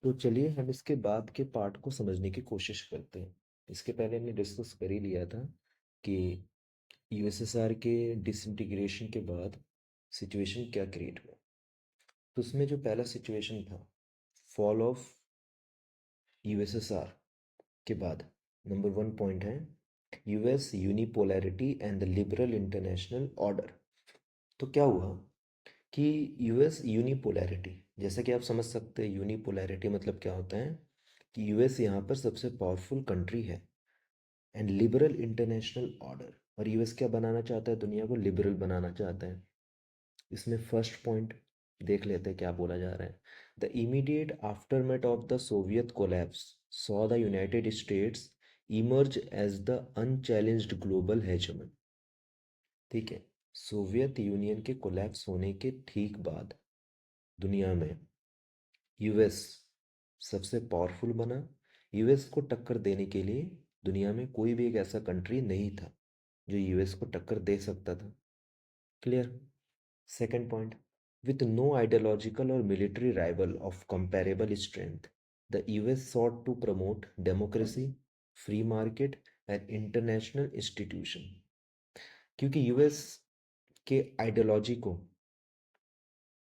तो चलिए हम इसके बाद के पार्ट को समझने की कोशिश करते हैं। इसके पहले हमने डिस्कस कर ही लिया था कि यूएसएसआर के डिसइंटीग्रेशन के बाद सिचुएशन क्या क्रिएट हुआ। तो उसमें जो पहला सिचुएशन था, फॉल ऑफ यूएसएसआर के बाद, नंबर वन पॉइंट है US unipolarity and the liberal international order. तो क्या हुआ कि यूएस यूनिपोलैरिटी, जैसा कि आप समझ सकते हैं यूनिपोलैरिटी मतलब क्या होता है कि यूएस यहाँ पर सबसे पावरफुल कंट्री है एंड लिबरल इंटरनेशनल ऑर्डर, और यूएस क्या बनाना चाहता है, दुनिया को लिबरल बनाना चाहता है। इसमें फर्स्ट पॉइंट देख लेते हैं क्या बोला जा रहा है। The immediate aftermath of the Soviet collapse saw the United States emerge as the unchallenged global hegemon. ठीक है, सोवियत यूनियन के कोलैप्स होने के ठीक बाद दुनिया में यूएस सबसे पावरफुल बना। यूएस को टक्कर देने के लिए दुनिया में कोई भी एक ऐसा कंट्री नहीं था जो यूएस को टक्कर दे सकता था। Clear. Second point, with no ideological or military rival of comparable strength, the US sought to promote democracy, free market and international institution. क्योंकि यूएस के आइडियोलॉजी को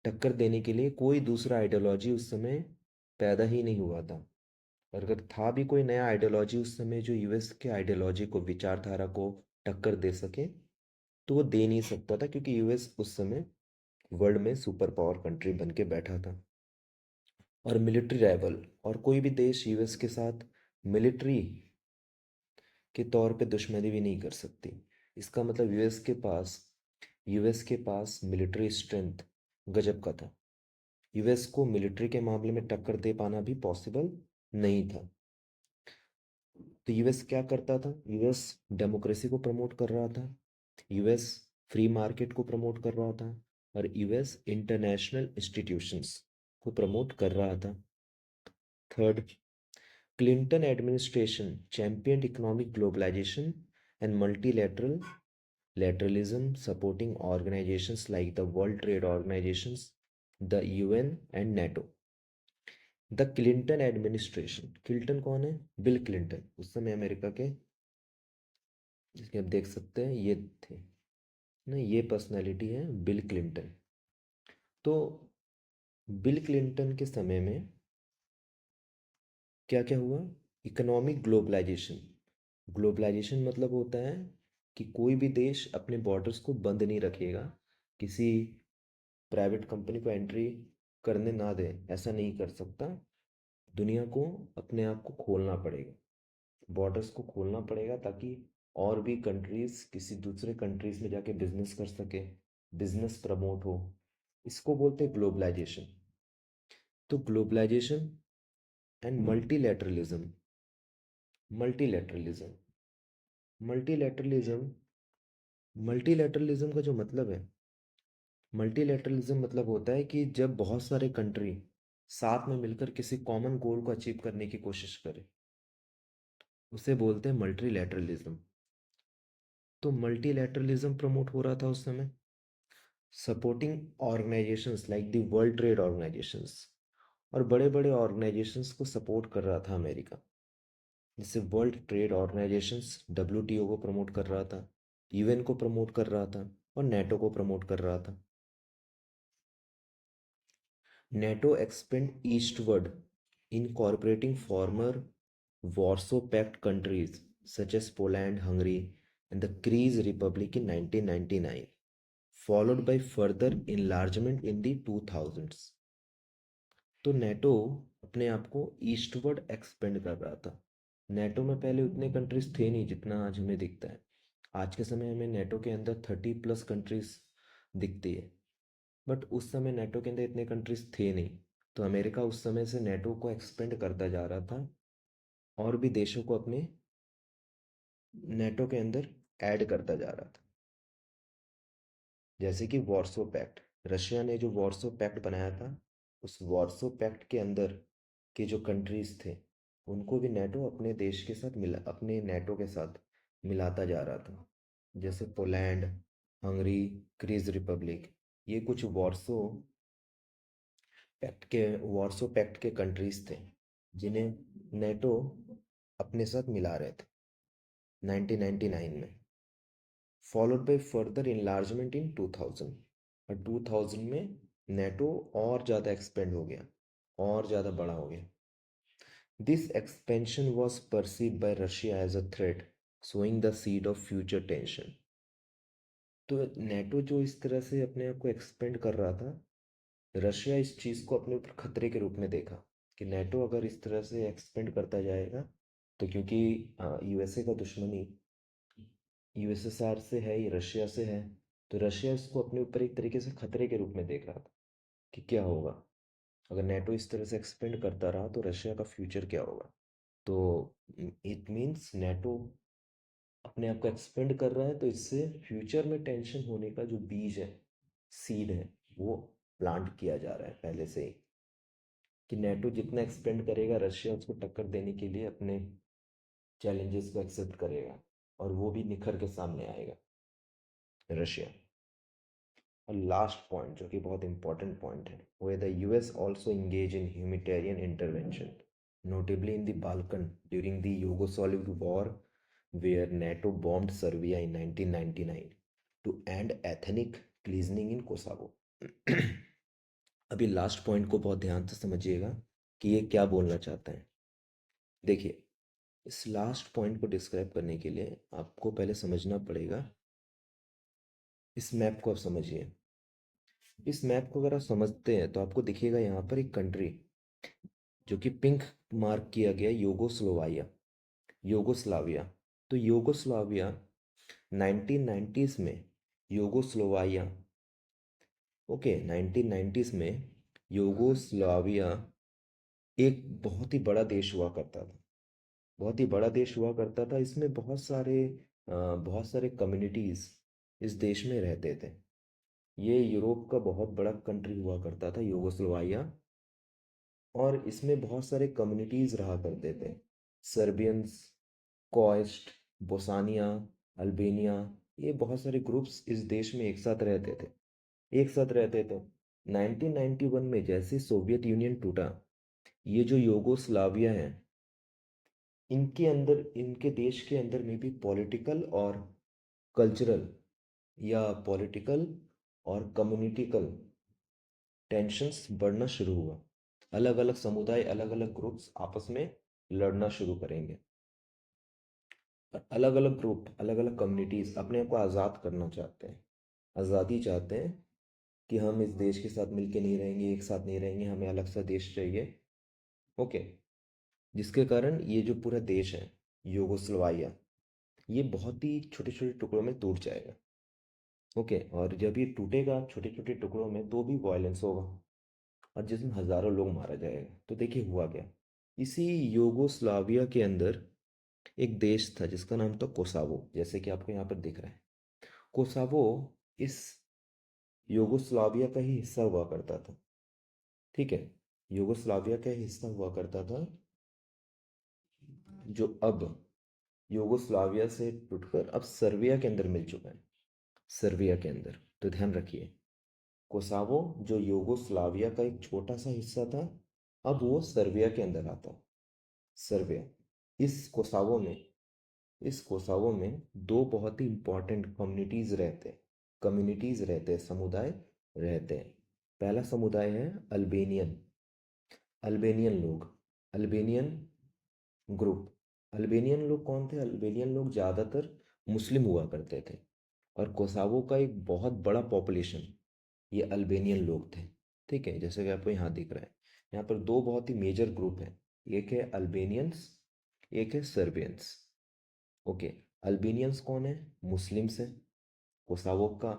टक्कर देने के लिए कोई दूसरा आइडियोलॉजी उस समय पैदा ही नहीं हुआ था। और अगर था भी कोई नया आइडियोलॉजी उस समय जो यूएस के आइडियोलॉजी को, विचारधारा को टक्कर दे सके, तो वो दे नहीं सकता था, क्योंकि यूएस उस समय वर्ल्ड में सुपर पावर कंट्री बन के बैठा था। और मिलिट्री राइवल, और कोई भी देश यूएस के साथ मिलिट्री के तौर पे दुश्मनी भी नहीं कर सकती। इसका मतलब यूएस के पास मिलिट्री स्ट्रेंथ गजब का था। यूएस को मिलिट्री के मामले में टक्कर दे पाना भी पॉसिबल नहीं था। तो यूएस क्या करता था, यूएस डेमोक्रेसी को प्रमोट कर रहा था, यूएस फ्री मार्केट को प्रमोट कर रहा था, और यूएस इंटरनेशनल इंस्टीट्यूशंस को प्रमोट कर रहा था। Third, Clinton administration champion economic globalisation and multilateralism, supporting organizations like the World Trade Organizations, the UN and NATO. The Clinton administration, Clinton कौन है, बिल क्लिंटन, उस समय अमेरिका के, जिसके आप देख सकते हैं ये थे ना, ये पर्सनैलिटी है बिल क्लिंटन। तो बिल क्लिंटन के समय में क्या क्या हुआ, इकोनॉमिक ग्लोबलाइजेशन। ग्लोबलाइजेशन मतलब होता है कि कोई भी देश अपने बॉर्डर्स को बंद नहीं रखेगा, किसी प्राइवेट कंपनी को एंट्री करने ना दे, ऐसा नहीं कर सकता। दुनिया को अपने आप को खोलना पड़ेगा, बॉर्डर्स को खोलना पड़ेगा, ताकि और भी कंट्रीज किसी दूसरे कंट्रीज में जाके बिजनेस कर सके, बिजनेस प्रमोट हो। इसको बोलते हैं ग्लोबलाइजेशन। तो globalisation and multilateralism. Multilateralism multilateralism multilateralism का जो मतलब है, मल्टीलैटरलिज्म मतलब होता है कि जब बहुत सारे कंट्री साथ में मिलकर किसी कॉमन गोल को अचीव करने की कोशिश करें, उसे बोलते हैं मल्टीलैटरलिज्म। तो मल्टीलैटरलिज्म प्रमोट हो रहा था उस समय, supporting organisations like the world trade organisations, और बड़े बड़े ऑर्गेनाइजेशंस को सपोर्ट कर रहा था अमेरिका। जैसे वर्ल्ड ट्रेड ऑर्गेनाइजेशंस डब्ल्यूटीओ को प्रमोट कर रहा था, यूएन को प्रमोट कर रहा था, और नेटो को प्रमोट कर रहा था। NATO expand eastward, incorporating former Warsaw Pact countries such as Poland, Hungary, and the Kyrgyz Republic in 1999, followed by further enlargement in the 2000s। तो नेटो अपने आप को ईस्टवर्ड एक्सपेंड कर रहा था। नेटो में पहले उतने कंट्रीज थे नहीं जितना आज हमें दिखता है। आज के समय हमें नेटो के अंदर 30+ कंट्रीज दिखती है, बट उस समय नेटो के अंदर इतने कंट्रीज थे नहीं। तो अमेरिका उस समय से नेटो को एक्सपेंड करता जा रहा था, और भी देशों को अपने नेटो के अंदर ऐड करता जा रहा था। जैसे कि वॉर्सो पैक्ट, रशिया ने जो वॉर्सो पैक्ट बनाया था, उस वॉर्सो पैक्ट के अंदर के जो कंट्रीज थे, उनको भी नेटो अपने देश के साथ मिला, अपने नेटो के साथ मिलाता जा रहा था। जैसे पोलैंड, हंगरी, क्रीज रिपब्लिक, ये कुछ वॉर्सो पैक्ट के वॉर्सो पैक्ट के कंट्रीज थे जिन्हें नेटो अपने साथ मिला रहे थे 1999 में, फॉलोड बाय फर्दर इनलार्जमेंट इन 2000। और 2000 में नेटो और ज़्यादा एक्सपेंड हो गया, और ज़्यादा बड़ा हो गया। This expansion was perceived by Russia as a threat, sowing the seed of future tension। तो नेटो जो इस तरह से अपने आप को एक्सपेंड कर रहा था, रशिया इस चीज़ को अपने ऊपर खतरे के रूप में देखा कि नेटो अगर इस तरह से एक्सपेंड करता जाएगा, तो क्योंकि यूएसए का दुश्मनी यूएसएसआर से है, ये रशिया से है, तो रशिया इसको अपने ऊपर एक तरीके से खतरे के रूप में देख रहा था कि क्या होगा अगर नेटो इस तरह से एक्सपेंड करता रहा, तो रशिया का फ्यूचर क्या होगा। तो इट मीन्स नेटो अपने आप को एक्सपेंड कर रहा है, तो इससे फ्यूचर में टेंशन होने का जो बीज है, सीड है, वो प्लांट किया जा रहा है पहले से ही, कि नेटो जितना एक्सपेंड करेगा, रशिया उसको टक्कर देने के लिए अपने चैलेंजेस को एक्सेप्ट करेगा, और वो भी निखर के सामने आएगा रशिया। और लास्ट पॉइंट जो कि बहुत इंपॉर्टेंट पॉइंट है, वो है the US also engage in humanitarian intervention, notably in the Balkan during the Yugoslav War, where NATO bombed Serbia in 1999 to end ethnic cleansing in Kosovo। अभी last point को बहुत ध्यान से समझिएगा कि ये क्या बोलना चाहता है। देखिए, इस लास्ट पॉइंट को डिस्क्राइब करने के लिए आपको पहले समझना पड़ेगा, इस मैप को आप समझिए। इस मैप को अगर आप समझते हैं तो आपको दिखेगा यहाँ पर एक कंट्री जो कि पिंक मार्क किया गया, योगोस्लोवाकिया, योगोस्लाविया। तो योगोस्लाविया 1990s में, योगोस्लोवाकिया, ओके, 1990s में योगोस्लाविया एक बहुत ही बड़ा देश हुआ करता था, बहुत ही बड़ा देश हुआ करता था। इसमें बहुत सारे कम्युनिटीज़ इस देश में रहते थे। ये यूरोप का बहुत बड़ा कंट्री हुआ करता था योगोस्लोवाकिया, और इसमें बहुत सारे कम्युनिटीज़ रहा करते थे। सर्बियंस, कोएस्ट, बोस्निया, अल्बानिया, ये बहुत सारे ग्रुप्स इस देश में एक साथ रहते थे 1991 में जैसे सोवियत यूनियन टूटा, ये जो योगोस्लाविया है, इनके अंदर, इनके देश के अंदर में भी पॉलिटिकल और कल्चरल, या पॉलिटिकल और कम्युनिटिकल टेंशन्स बढ़ना शुरू हुआ। अलग अलग समुदाय, अलग अलग ग्रुप्स आपस में लड़ना शुरू करेंगे। अलग अलग ग्रुप, अलग अलग कम्युनिटीज़ अपने आप को आज़ाद करना चाहते हैं, आज़ादी चाहते हैं कि हम इस देश के साथ मिलके नहीं रहेंगे, एक साथ नहीं रहेंगे, हमें अलग सा देश चाहिए। ओके, जिसके कारण ये जो पूरा देश है यूगोस्लाविया, ये बहुत ही छोटे छोटे टुकड़ों में टूट जाएगा। ओके, और जब ये टूटेगा छोटे छोटे टुकड़ों में, तो भी वायलेंस होगा, और जिसमें हज़ारों लोग मारा जाएगा। तो देखिए हुआ क्या, इसी यूगोस्लाविया के अंदर एक देश था जिसका नाम था कोसावो, जैसे कि आपको यहाँ पर दिख रहा है। कोसावो इस यूगोस्लाविया का ही हिस्सा हुआ करता था, ठीक है, यूगोस्लाविया का ही हिस्सा हुआ करता था, जो अब यूगोस्लाविया से टूटकर अब सर्बिया के अंदर मिल चुका है, सर्बिया के अंदर। तो ध्यान रखिए, कोसावो जो यूगोस्लाविया का एक छोटा सा हिस्सा था, अब वो सर्बिया के अंदर आता है, सर्बिया। इस कोसावो में इस कोसावो में दो बहुत ही इंपॉर्टेंट कम्युनिटीज़ रहते हैं, समुदाय रहते हैं। पहला समुदाय है अल्बेनियन, अल्बेनियन लोग, अल्बेनियन ग्रुप। अल्बेनियन लोग कौन थे? अल्बेनियन लोग ज़्यादातर मुस्लिम हुआ करते थे, और कोसावो का एक बहुत बड़ा पॉपुलेशन ये अल्बेनियन लोग थे, ठीक है, जैसे कि आपको यहाँ दिख रहा है। यहाँ पर दो बहुत ही मेजर ग्रुप हैं, एक है अल्बेनियंस, एक है सर्बियंस। ओके, अल्बेनियंस कौन है? मुस्लिम्स है। कोसावो का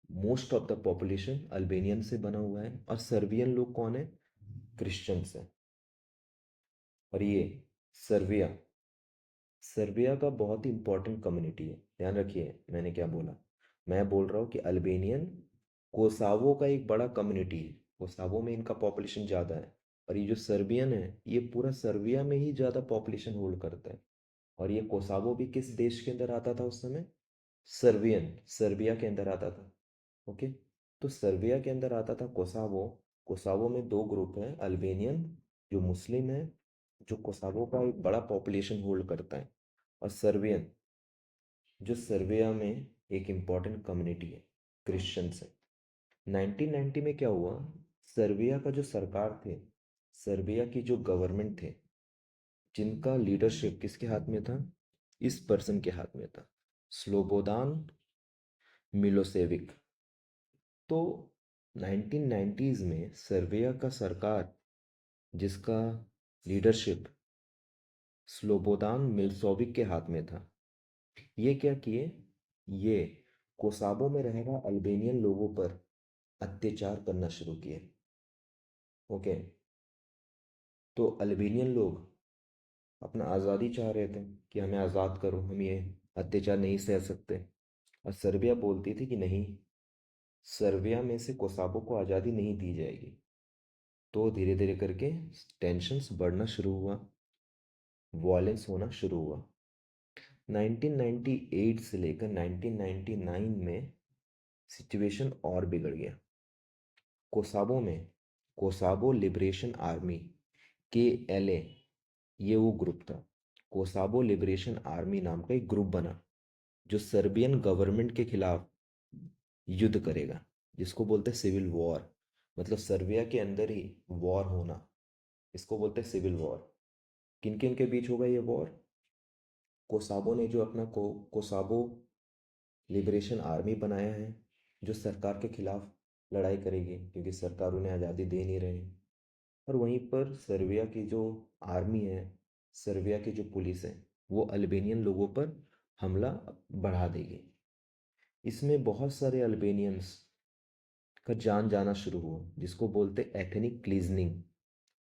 most of the population Albanian से बना हुआ है। और सर्बियन लोग कौन है? क्रिश्चियंस है। और ये सर्बिया, सर्बिया का बहुत ही इंपॉर्टेंट कम्युनिटी है। ध्यान रखिए मैंने क्या बोला, मैं बोल रहा हूँ कि अल्बेनियन कोसावो का एक बड़ा कम्युनिटी है, कोसावो में इनका पॉपुलेशन ज़्यादा है। और ये जो सर्बियन है, ये पूरा सर्बिया में ही ज़्यादा पॉपुलेशन होल्ड करता है। और ये कोसावो भी किस देश के अंदर आता था उस समय? सर्बिया के अंदर आता था। ओके, तो सर्बिया के अंदर आता था कोसावो, कोसावो में दो ग्रुप हैं, अल्बेनियन जो मुस्लिम है, जो कोसावो का एक बड़ा पॉपुलेशन होल्ड करता है, और सर्बियन जो सर्बिया में एक इम्पॉर्टेंट कम्युनिटी है, क्रिश्चियंस है। 1990 में क्या हुआ, सर्बिया का जो सरकार थे, सर्बिया की जो गवर्नमेंट थे, जिनका लीडरशिप किसके हाथ में था, इस पर्सन के हाथ में था, स्लोबोदान मिलोसेविक। तो 1990s में सर्बिया का सरकार, जिसका लीडरशिप स्लोबोदान मिलोसेविक के हाथ में था, ये क्या किए, ये कोसावो में रह रहे अल्बेनियन लोगों पर अत्याचार करना शुरू किए। ओके, तो अल्बेनियन लोग अपना आज़ादी चाह रहे थे कि हमें आज़ाद करो, हम ये अत्याचार नहीं सह सकते। और सर्बिया बोलती थी कि नहीं, सर्बिया में से कोसावो को आज़ादी नहीं दी जाएगी। तो धीरे धीरे करके टेंशन्स बढ़ना शुरू हुआ, वॉयलेंस होना शुरू हुआ। 1998 से लेकर 1999 में सिचुएशन और बिगड़ गया। कोसावो में कोसावो लिबरेशन आर्मी, KLA, ये वो ग्रुप था। कोसावो लिबरेशन आर्मी नाम का एक ग्रुप बना, जो सर्बियन गवर्नमेंट के खिलाफ युद्ध करेगा, जिसको बोलते हैं सिविल वॉर। मतलब सर्बिया के अंदर ही वॉर होना, इसको बोलते हैं सिविल वॉर। किन किन के बीच होगा ये वॉर, कोसावो ने जो अपना कोसावो लिबरेशन आर्मी बनाया है, जो सरकार के खिलाफ लड़ाई करेगी, क्योंकि सरकार उन्हें आज़ादी दे नहीं रही। और वहीं पर सर्बिया की जो आर्मी है, सर्बिया की जो पुलिस है, वो अल्बेनियन लोगों पर हमला बढ़ा देगी। इसमें बहुत सारे अल्बेनियंस का जान जाना शुरू हुआ, जिसको बोलते एथनिक क्लीजनिंग।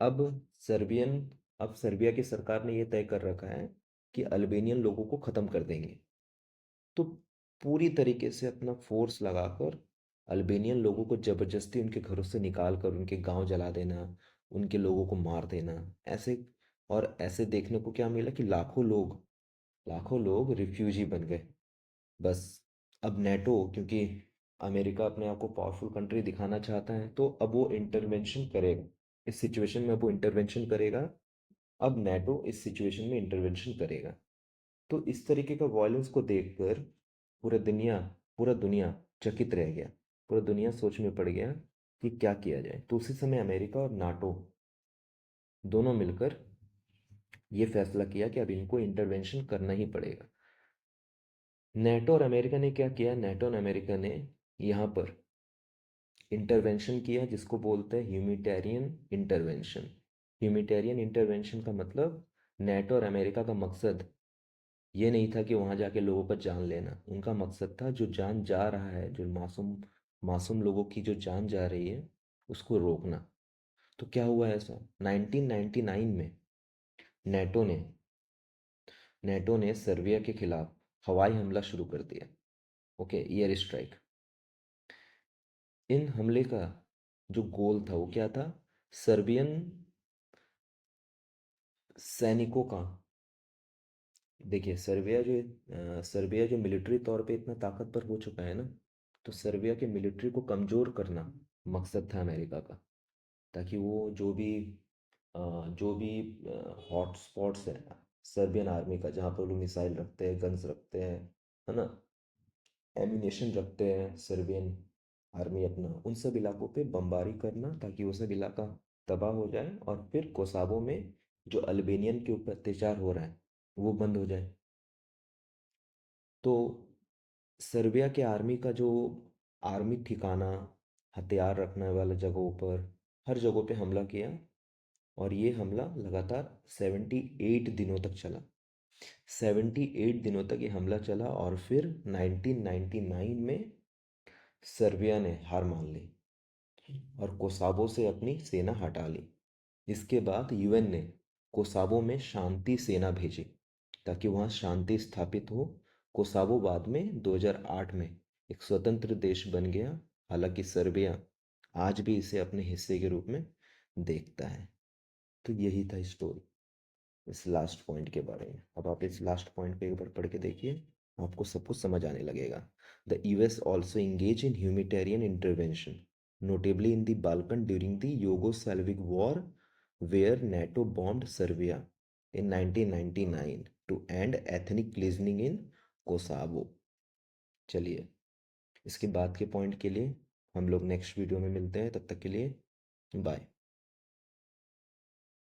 अब सर्बियन अब सर्बिया की सरकार ने यह तय कर रखा है कि अल्बेनियन लोगों को ख़त्म कर देंगे। तो पूरी तरीके से अपना फोर्स लगाकर अल्बेनियन लोगों को ज़बरदस्ती उनके घरों से निकाल कर उनके गांव जला देना, उनके लोगों को मार देना, ऐसे। और ऐसे देखने को क्या मिला कि लाखों लोग रिफ्यूजी बन गए। बस अब नेटो, क्योंकि अमेरिका अपने आप को पावरफुल कंट्री दिखाना चाहता है, तो अब वो इंटरवेंशन करेगा इस सिचुएशन में, वो इंटरवेंशन करेगा। अब नेटो इस सिचुएशन में इंटरवेंशन करेगा। तो इस तरीके का वॉयलेंस को देखकर पूरा दुनिया चकित रह गया। पूरा दुनिया सोच में पड़ गया कि क्या किया जाए। तो उसी समय अमेरिका और नाटो दोनों मिलकर ये फैसला किया कि अब इनको इंटरवेंशन करना ही पड़ेगा। नेटो और अमेरिका ने क्या किया, नेटो और अमेरिका ने यहाँ पर इंटरवेंशन किया, जिसको बोलते हैं ह्यूमिटेरियन इंटरवेंशन। ह्यूमिटेरियन इंटरवेंशन का मतलब, नेटो और अमेरिका का मकसद ये नहीं था कि वहाँ जाके लोगों का जान लेना। उनका मकसद था जो जान जा रहा है, जो मासूम मासूम लोगों की जो जान जा रही है, उसको रोकना। तो क्या हुआ ऐसा, 1999 में नेटो ने नेटो ने सर्बिया के खिलाफ हवाई हमला शुरू कर दिया। Okay, air strike. इन हमले का जो गोल था वो क्या था, सर्बियन सैनिकों का, देखिए सर्बिया जो मिलिट्री तौर पे इतना ताकतवर हो चुका है ना, तो सर्बिया के मिलिट्री को कमज़ोर करना मकसद था अमेरिका का। ताकि वो जो भी हॉट स्पॉट्स हैं सर्बियन आर्मी का, जहाँ पर लोग मिसाइल रखते हैं, गन्स रखते हैं, है ना, एम्यूनेशन रखते हैं सर्बियन आर्मी अपना, उन सब इलाकों पे बमबारी करना, ताकि वो सब इलाका तबाह हो जाए और फिर कोसावो में जो अल्बेनियन के ऊपर अत्याचार हो रहा है वो बंद हो जाए। तो सर्बिया के आर्मी का जो आर्मी ठिकाना, हथियार रखने वाले जगहों पर, हर जगहों पे हमला किया। और ये हमला लगातार 78 दिनों तक चला। 78 दिनों तक ये हमला चला, और फिर 1999 में सर्बिया ने हार मान ली और कोसावो से अपनी सेना हटा ली। इसके बाद यूएन ने कोसावो में शांति सेना भेजी, ताकि वहाँ शांति स्थापित हो। कोसावो बाद में 2008 में एक स्वतंत्र देश बन गया। हालांकि सर्बिया आज भी इसे अपने हिस्से के रूप में देखता है। तो यही था स्टोरी इस लास्ट पॉइंट के बारे में। अब आप इस लास्ट पॉइंट पे एक बार पढ़ के देखिए, आपको सब कुछ समझ आने लगेगा। The US also engage in humanitarian intervention. notably in the Balkan during the Yugoslavic War, where NATO bombed Serbia in 1999 to end ethnic cleansing in Kosovo. चलिए, इसके बाद के पॉइंट के लिए हम लोग नेक्स्ट वीडियो में मिलते हैं, तब तक के लिए बाय।